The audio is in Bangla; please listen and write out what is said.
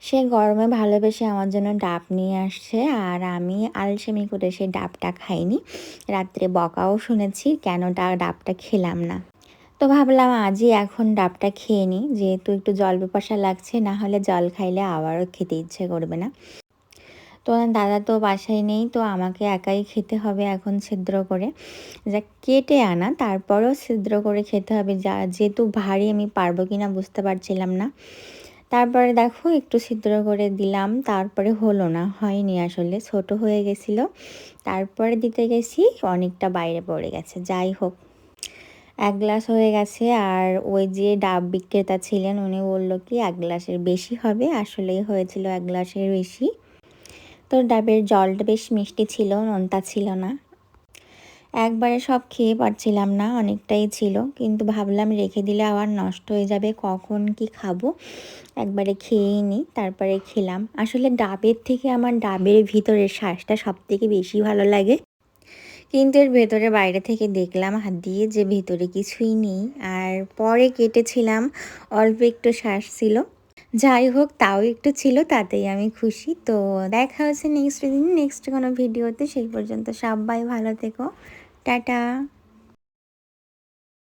সে গরমে ভালোবেসে আমার জন্য ডাব নিয়ে আসছে, আর আমি আলসেমি করে সেই ডাবটা খাইনি। রাত্রে বকাও শুনেছি কেন ডাবটা খেলাম না। তো ভাবলাম আজই এখন ডাবটা খেয়ে নিই, যেহেতু একটু জল পিপাসা লাগছে, না হলে জল খাইলে আবারও খেতে ইচ্ছে করবে না। তো দাদা তো বাসায় নেই, তো আমাকে একাই খেতে হবে এখন ছিদ্র করে। যা কেটে আনা, তারপরেও ছিদ্র করে খেতে হবে, যেহেতু ভারী আমি পারবো কিনা বুঝতে পারছিলাম না। তারপরে দেখো একটু ছিদ্র করে দিলাম, তারপরে হলো না, হয়নি, আসলে ছোট হয়ে গেছিলো। তারপরে দিতে গেছি অনেকটা বাইরে পড়ে গেছে। যাই হোক, 1 গ্লাস হয়ে গেছে। আর ওই যে ডাব বিক্রেতা ছিলেন উনি বলল কি 1 গ্লাসের বেশি হবে, আসলেই হয়েছিল 1 গ্লাসের বেশি। তো ডাবের জলটা বেশ মিষ্টি ছিল, নোনতা ছিল না। একবারে সব খেয়ে পারছিলাম না, অনেকটাই ছিল, কিন্তু ভাবলাম রেখে দিলে আবার নষ্ট হয়ে যাবে, কখন কি খাবো, একবারে খেয়েই নিই। তারপরে খেলাম। আসলে ডাবের থেকে আমার ডাবের ভিতরের শ্বাসটা সব থেকে বেশি ভালো লাগে, কিন্তু এর ভেতরে বাইরে থেকে দেখলাম হাত দিয়ে যে ভেতরে কিছুই নেই। আর পরে কেটেছিলাম, অল্প একটু শ্বাস ছিল। যাই হোক, তাও একটু ছিল, তাতেই আমি খুশি। তো দেখা হচ্ছে নেক্সট দিন নেক্সট কোনো ভিডিওতে। সেই পর্যন্ত সবাই ভালো থেকো। টাটা।